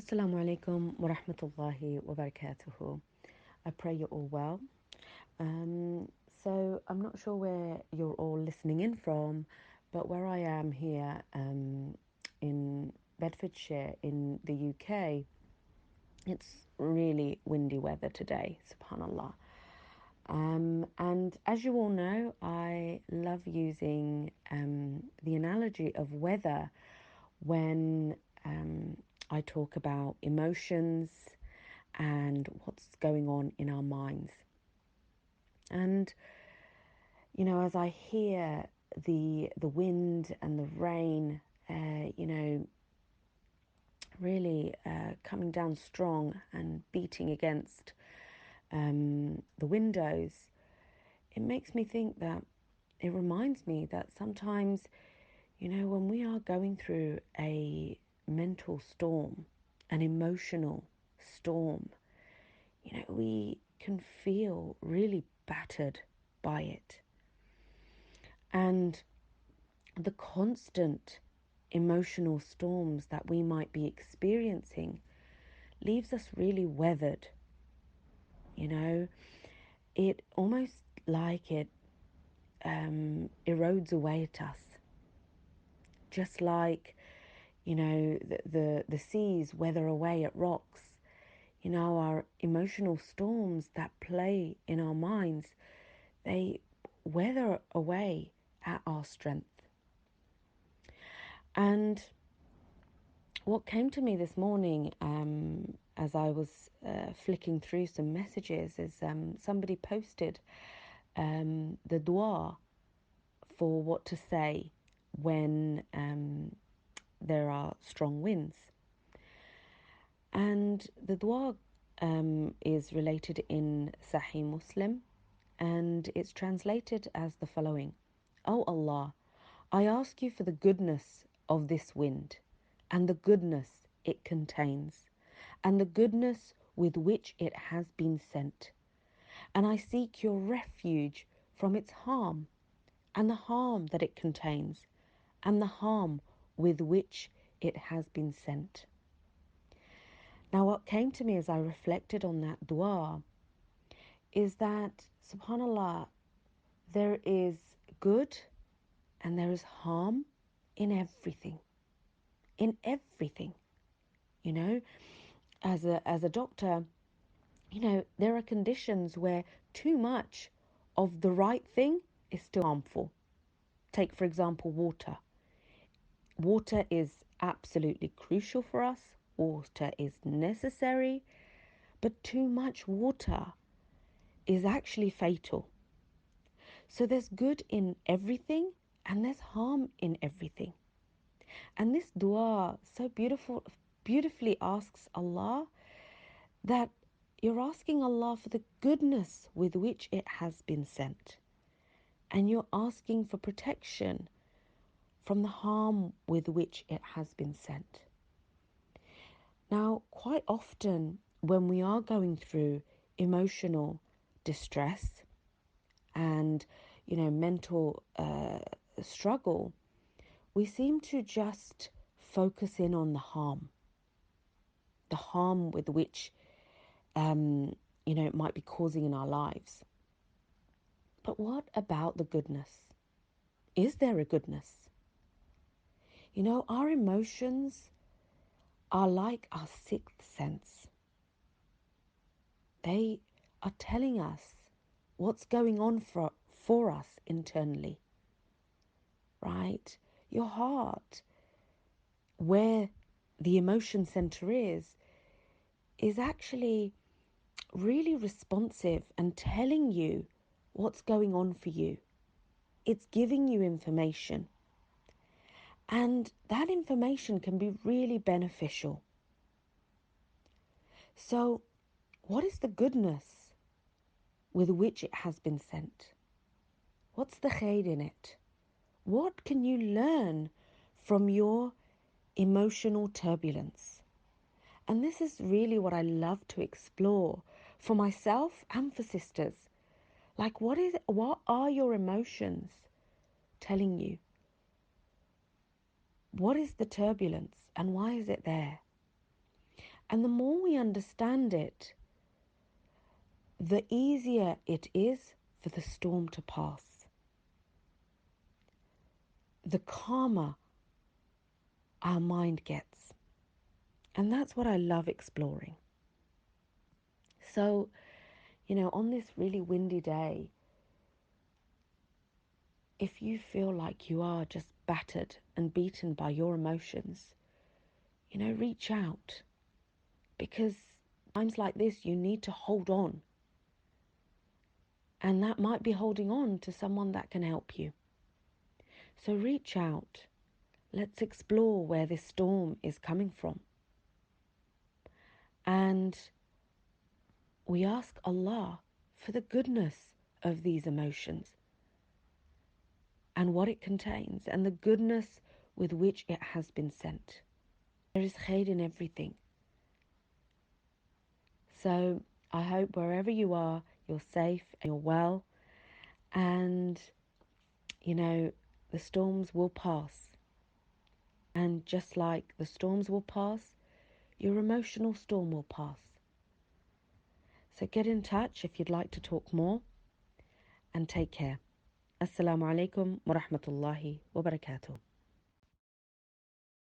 Assalamu alaikum wa rahmatullahi wa barakatuhu. I pray you're all well. Um, I'm not sure where you're all listening in from, but where I am here in Bedfordshire in the UK, it's really windy weather today, subhanAllah. And as you all know, I love using the analogy of weather when I talk about emotions and what's going on in our minds. And as I hear the wind and the rain, really coming down strong and beating against the windows, it makes me think that it reminds me that sometimes, when we are going through a mental storm, an emotional storm, we can feel really battered by it. And the constant emotional storms that we might be experiencing leaves us really weathered. It almost like it erodes away at us. Just like, the seas weather away at rocks. Our emotional storms that play in our minds, they weather away at our strength. And what came to me this morning as I was flicking through some messages is somebody posted the dua for what to say when there are strong winds. And the dua is related in Sahih Muslim, and it's translated as the following: O Allah, I ask you for the goodness of this wind, and the goodness it contains, and the goodness with which it has been sent. And I seek your refuge from its harm, and the harm that it contains, and the harm with which it has been sent. Now, what came to me as I reflected on that dua is that, subhanAllah, there is good and there is harm in everything. In everything. As a doctor, there are conditions where too much of the right thing is still harmful. Take, for example, water. Water is absolutely crucial for us. Water is necessary, but too much water is actually fatal. So there's good in everything and there's harm in everything. And this dua so beautifully asks Allah that you're asking Allah for the goodness with which it has been sent. And you're asking for protection from the harm with which it has been sent. Now, quite often when we are going through emotional distress and, mental struggle, we seem to just focus in on the harm with which, it might be causing in our lives. But what about the goodness? Is there a goodness? Our emotions are like our sixth sense. They are telling us what's going on for us internally, right? Your heart, where the emotion center is actually really responsive and telling you what's going on for you. It's giving you information. And that information can be really beneficial. So, what is the goodness with which it has been sent? What's the khair in it? What can you learn from your emotional turbulence? And this is really what I love to explore for myself and for sisters. Like, what are your emotions telling you? What is the turbulence and why is it there? And the more we understand it, the easier it is for the storm to pass. The calmer our mind gets. And that's what I love exploring. So, on this really windy day, if you feel like you are just battered and beaten by your emotions, reach out. Because times like this, you need to hold on. And that might be holding on to someone that can help you. So reach out. Let's explore where this storm is coming from. And we ask Allah for the goodness of these emotions and what it contains and the goodness with which it has been sent. There is khair in everything. So I hope wherever you are, you're safe and you're well. And, the storms will pass. And just like the storms will pass, your emotional storm will pass. So get in touch if you'd like to talk more, and take care. Assalamu alaikum wa rahmatullahi wa barakatuh.